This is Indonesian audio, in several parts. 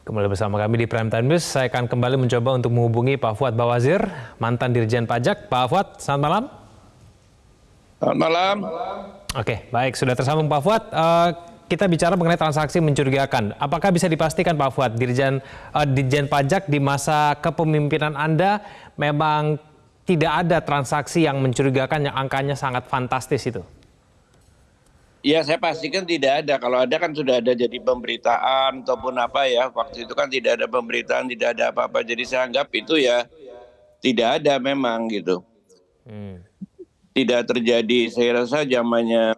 Kembali bersama kami di Prime Time News. Saya akan kembali mencoba untuk menghubungi Pak Fuad Bawazir, mantan Dirjen Pajak. Pak Fuad, selamat malam. Selamat malam. Oke, baik. Sudah tersambung Pak Fuad. Kita bicara mengenai transaksi mencurigakan. Apakah bisa dipastikan Pak Fuad, Dirjen Pajak di masa kepemimpinan Anda memang tidak ada transaksi yang mencurigakan yang angkanya sangat fantastis itu? Ya, saya pastikan tidak ada. Kalau ada kan sudah ada jadi pemberitaan ataupun apa ya. Waktu itu kan tidak ada pemberitaan, tidak ada apa-apa. Jadi saya anggap itu ya tidak ada memang gitu. Tidak terjadi. Saya rasa zamannya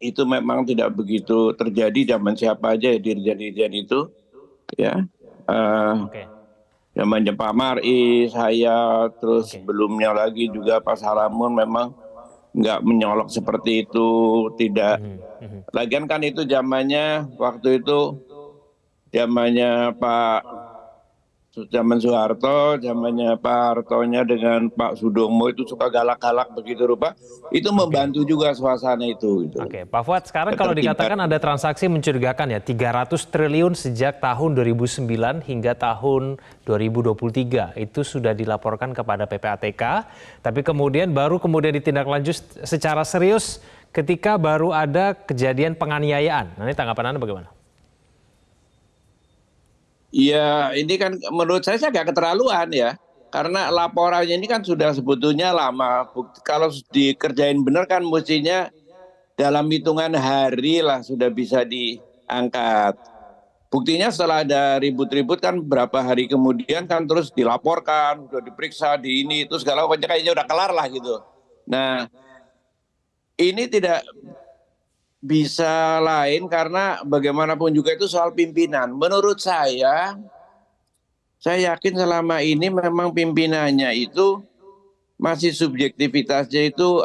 itu memang tidak begitu terjadi zaman siapa aja ya dirjen-dirjen itu. Ya. Zamannya Pak Mari, saya, terus sebelumnya lagi juga Pak Salamun memang nggak menyolok seperti itu, tidak. Lagian kan itu zamannya waktu itu zamannya zaman Soeharto, zamannya Pak Hartonya dengan Pak Sudomo itu suka galak-galak begitu rupa. Itu membantu juga suasana itu. Gitu. Oke, Pak Fuad, sekarang kalau dikatakan ada transaksi mencurigakan ya 300 triliun sejak tahun 2009 hingga tahun 2023 itu sudah dilaporkan kepada PPATK, tapi baru kemudian ditindaklanjut secara serius ketika baru ada kejadian penganiayaan. Nah, ini tanggapan Anda bagaimana? Ya, ini kan menurut saya agak keterlaluan ya. Karena laporannya ini kan sudah sebetulnya lama. Kalau dikerjain benar kan mestinya dalam hitungan hari lah sudah bisa diangkat. Buktinya setelah ada ribut-ribut kan berapa hari kemudian kan terus dilaporkan, sudah diperiksa di ini, itu segala macam kayaknya udah kelar lah gitu. Nah, ini tidak bisa lain karena bagaimanapun juga itu soal pimpinan. Menurut saya yakin selama ini memang pimpinannya itu masih subjektivitasnya itu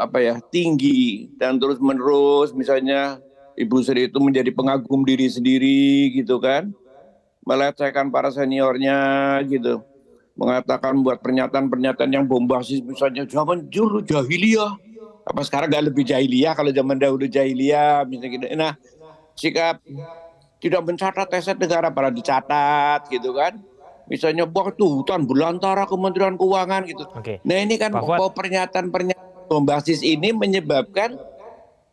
tinggi dan terus menerus. Misalnya Ibu Sri itu menjadi pengagum diri sendiri gitu kan, melecehkan para seniornya gitu, mengatakan buat pernyataan-pernyataan yang bombastis misalnya zaman dulu jahiliyah. Apa sekarang nggak lebih jahiliyah kalau zaman dahulu jahiliyah misalnya gitu. Nah, sikap tidak mencatat aset negara pada dicatat gitu kan. Misalnya waktu hutan belantara Kementerian Keuangan gitu. Nah, ini kan pernyataan-pernyataan bombastis ini menyebabkan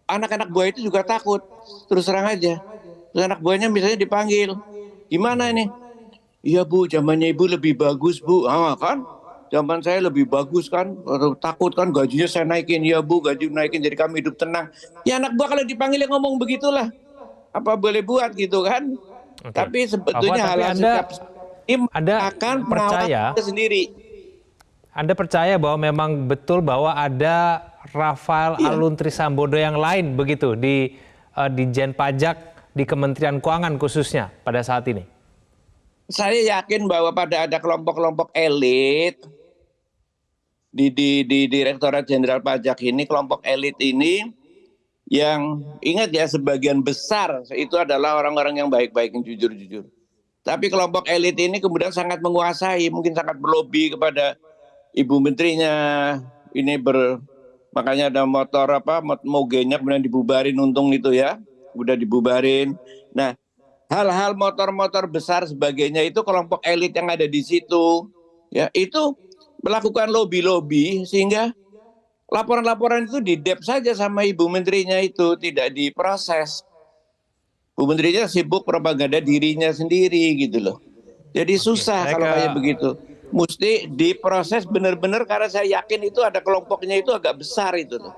anak-anak buah itu juga takut. Terus terang aja. Terus anak buahnya misalnya dipanggil. Gimana ini? Iya Bu, zamannya Ibu lebih bagus Bu. Ah kan? Zaman saya lebih bagus kan, takut kan gajinya saya naikin, ya Bu gaji naikin jadi kami hidup tenang. Ya anak buah kalau dipanggil yang ngomong begitulah, apa boleh buat gitu kan. Tapi sebetulnya hal sikap ini akan percaya sendiri. Anda percaya bahwa memang betul bahwa ada Rafael Alun Trisambodo yang lain begitu di Ditjen Pajak di Kementerian Keuangan khususnya pada saat ini? Saya yakin bahwa ada kelompok-kelompok elit di Direktorat Jenderal Pajak ini, kelompok elit ini yang ingat ya sebagian besar itu adalah orang-orang yang baik-baik, yang jujur-jujur. Tapi kelompok elit ini kemudian sangat menguasai, mungkin sangat berlobi kepada Ibu Menterinya. Ini makanya ada motor mogenya kemudian dibubarin, untung itu ya, udah dibubarin. Nah, hal-hal motor-motor besar sebagainya itu kelompok elit yang ada di situ ya itu melakukan lobby-lobby sehingga laporan-laporan itu didep saja sama Ibu Menterinya, itu tidak diproses. Bu Menterinya sibuk propaganda dirinya sendiri gitu loh. Jadi susah kalau kayak begitu. Mesti diproses benar-benar karena saya yakin itu ada kelompoknya itu agak besar itu loh.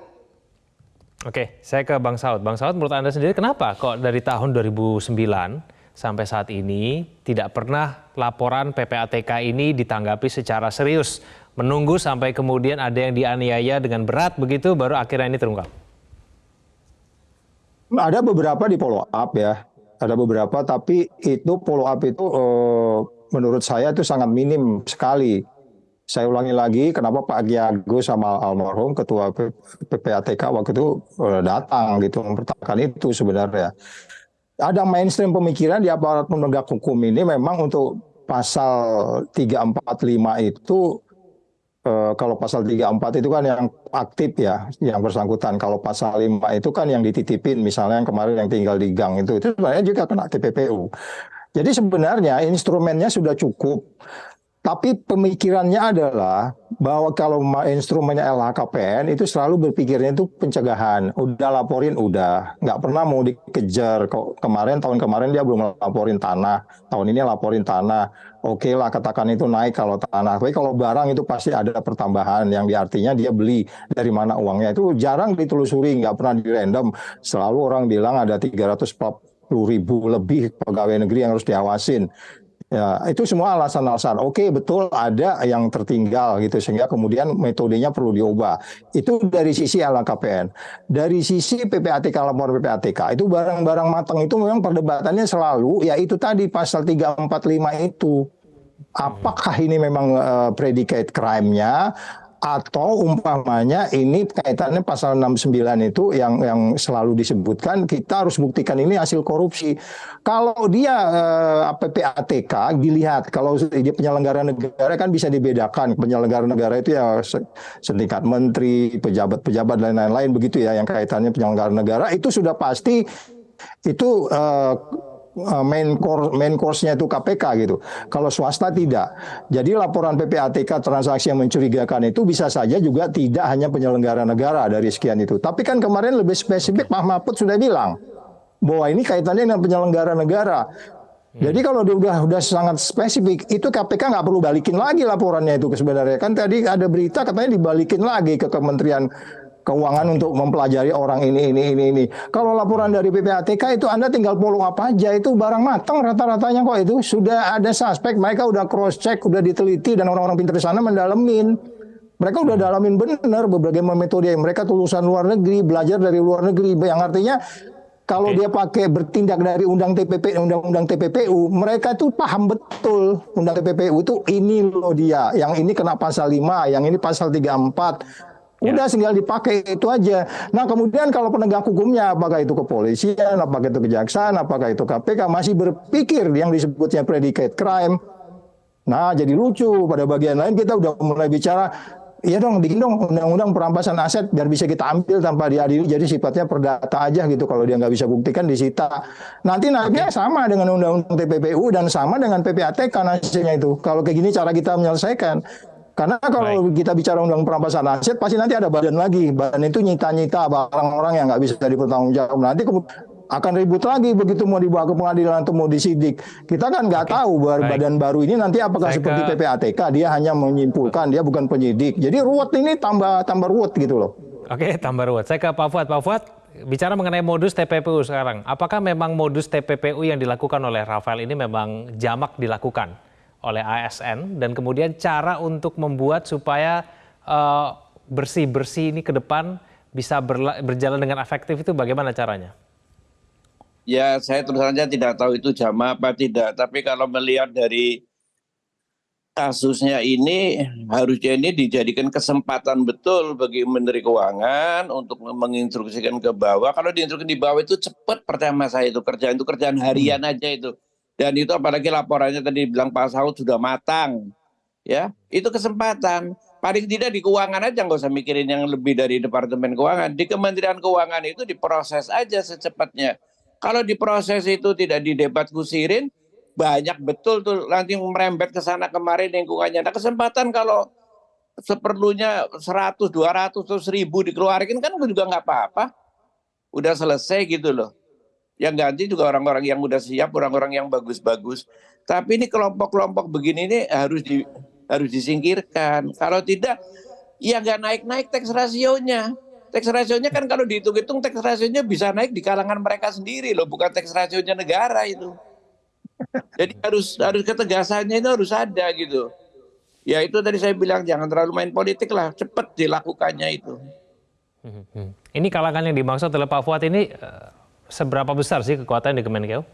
Oke, saya ke Bang Saud. Bang Saud, menurut Anda sendiri kenapa kok dari tahun 2009 sampai saat ini tidak pernah laporan PPATK ini ditanggapi secara serius? Menunggu sampai kemudian ada yang dianiaya dengan berat begitu baru akhirnya ini terungkap? Ada beberapa di follow up ya. Ada beberapa tapi itu follow up itu menurut saya itu sangat minim sekali. Saya ulangi lagi, kenapa Pak Giago sama almarhum Ketua PPATK waktu itu datang gitu mempertanyakan itu sebenarnya. Ada mainstream pemikiran di aparat penegak hukum ini memang untuk pasal 345 itu, kalau pasal 34 itu kan yang aktif ya, yang bersangkutan. Kalau pasal 5 itu kan yang dititipin, misalnya yang kemarin yang tinggal di gang itu sebenarnya juga kena TPPU. Jadi sebenarnya instrumennya sudah cukup. Tapi pemikirannya adalah bahwa kalau instrumennya LHKPN itu selalu berpikirnya itu pencegahan. Udah laporin, udah. Nggak pernah mau dikejar. Kok tahun kemarin dia belum laporin tanah. Tahun ini laporin tanah. Oke lah, katakan itu naik kalau tanah. Tapi kalau barang itu pasti ada pertambahan. Yang artinya dia beli dari mana uangnya. Itu jarang ditelusuri, nggak pernah di random. Selalu orang bilang ada 340.000 lebih pegawai negeri yang harus diawasin. Ya, itu semua alasan-alasan. Oke, betul ada yang tertinggal gitu sehingga kemudian metodenya perlu diubah. Itu dari sisi LHKPN. Dari sisi PPATK, laporan PPATK itu barang-barang matang itu memang perdebatannya selalu ya itu tadi pasal 345 itu. Apakah ini memang predicate crime-nya atau umpamanya ini kaitannya pasal 69 itu yang selalu disebutkan kita harus buktikan ini hasil korupsi. Kalau dia PPATK dilihat kalau dia penyelenggara negara kan bisa dibedakan penyelenggara negara itu ya setingkat menteri, pejabat-pejabat dan lain-lain begitu ya yang kaitannya penyelenggara negara itu sudah pasti itu main course-nya itu KPK gitu. Kalau swasta tidak. Jadi laporan PPATK transaksi yang mencurigakan itu bisa saja juga tidak hanya penyelenggara negara dari sekian itu. Tapi kan kemarin lebih spesifik Pak Mahfud sudah bilang bahwa ini kaitannya dengan penyelenggara negara. Jadi kalau dia udah sangat spesifik, itu KPK nggak perlu balikin lagi laporannya itu sebenarnya. Kan tadi ada berita katanya dibalikin lagi ke Kementerian Keuangan untuk mempelajari orang ini. Kalau laporan dari PPATK itu Anda tinggal follow up aja, itu barang matang rata-ratanya kok itu. Sudah ada suspek, mereka udah cross check, udah diteliti dan orang-orang pintar di sana mendalemin. Mereka udah dalamin benar berbagai metode. Mereka lulusan luar negeri, belajar dari luar negeri. Yang artinya kalau dia pakai bertindak dari undang-undang TPPU, mereka itu paham betul undang TPPU itu ini loh dia. Yang ini kena pasal 5, yang ini pasal 34. Udah tinggal dipakai itu aja. Nah kemudian kalau penegak hukumnya apakah itu kepolisian, apakah itu kejaksaan, apakah itu KPK masih berpikir yang disebutnya predicate crime. Nah jadi lucu pada bagian lain kita udah mulai bicara, iya dong bikin dong undang-undang perampasan aset biar bisa kita ambil tanpa diadili jadi sifatnya perdata aja gitu kalau dia nggak bisa buktikan disita. Nanti naiknya sama dengan undang-undang TPPU dan sama dengan PPATK nasibnya itu. Kalau kayak gini cara kita menyelesaikan. Karena kalau kita bicara undang perampasan aset, pasti nanti ada badan lagi. Badan itu nyita-nyita barang-orang yang nggak bisa dipertanggungjawab. Nanti akan ribut lagi begitu mau dibawa ke pengadilan atau mau disidik. Kita kan nggak tahu badan baru ini nanti apakah seperti PPATK, dia hanya menyimpulkan, dia bukan penyidik. Jadi ruwet ini tambah ruwet gitu loh. Oke, tambah ruwet. Saya ke Pak Fuad. Pak Fuad, bicara mengenai modus TPPU sekarang. Apakah memang modus TPPU yang dilakukan oleh Rafael ini memang jamak dilakukan oleh ASN dan kemudian cara untuk membuat supaya bersih-bersih ini ke depan bisa berjalan dengan efektif itu bagaimana caranya? Ya saya terus saja tidak tahu itu jamak apa tidak, tapi kalau melihat dari kasusnya ini harusnya ini dijadikan kesempatan betul bagi Menteri Keuangan untuk menginstruksikan ke bawah. Kalau diinstruksikan di bawah itu cepat pertama saya itu kerjaan harian aja itu. Dan itu apalagi laporannya tadi bilang Pak Saud sudah matang, ya itu kesempatan. Paling tidak di keuangan aja nggak usah mikirin yang lebih dari Departemen Keuangan. Di Kementerian Keuangan itu diproses aja secepatnya. Kalau diproses itu tidak didebat kusirin, banyak betul tuh nanti merembet ke sana kemari lingkungannya. Nah kesempatan kalau seperlunya 100, 200, atau 1000 dikeluarkan kan juga nggak apa-apa. Udah selesai gitu loh. Yang ganti juga orang-orang yang udah siap, orang-orang yang bagus-bagus. Tapi ini kelompok-kelompok begini ini harus disingkirkan. Kalau tidak, ya nggak naik-naik tax rasionya. Tax rasionya kan kalau dihitung-hitung tax rasionya bisa naik di kalangan mereka sendiri loh, bukan tax rasionya negara itu. Jadi harus ketegasannya itu harus ada gitu. Ya itu tadi saya bilang jangan terlalu main politik lah, cepat dilakukannya itu. Ini kalangan yang dimaksud oleh Pak Fuad ini seberapa besar sih kekuatan di Kemenkeu?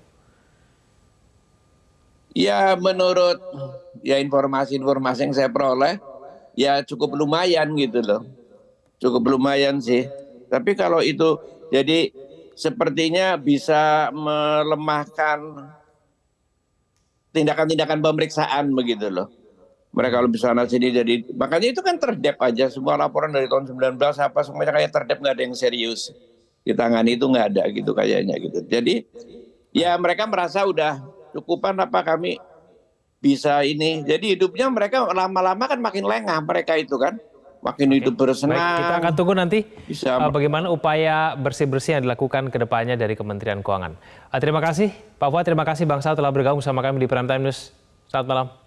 Ya menurut ya informasi-informasi yang saya peroleh ya cukup lumayan gitu loh. Cukup lumayan sih. Tapi kalau itu jadi sepertinya bisa melemahkan tindakan-tindakan pemeriksaan begitu loh. Mereka lebih sana sini jadi makanya itu kan terdep aja semua laporan dari tahun 19 apa semuanya kayak terdep nggak ada yang serius. Ditangani itu nggak ada gitu kayaknya gitu. Jadi ya mereka merasa udah cukupan apa kami bisa ini. Jadi hidupnya mereka lama-lama kan makin lengah mereka itu kan. Makin hidup bersenang. Baik, kita akan tunggu nanti Bisa. bagaimana upaya bersih-bersih yang dilakukan ke depannya dari Kementerian Keuangan. Terima kasih Pak Fuad, terima kasih Bang Sal telah bergabung bersama kami di Prime Time News. Selamat malam.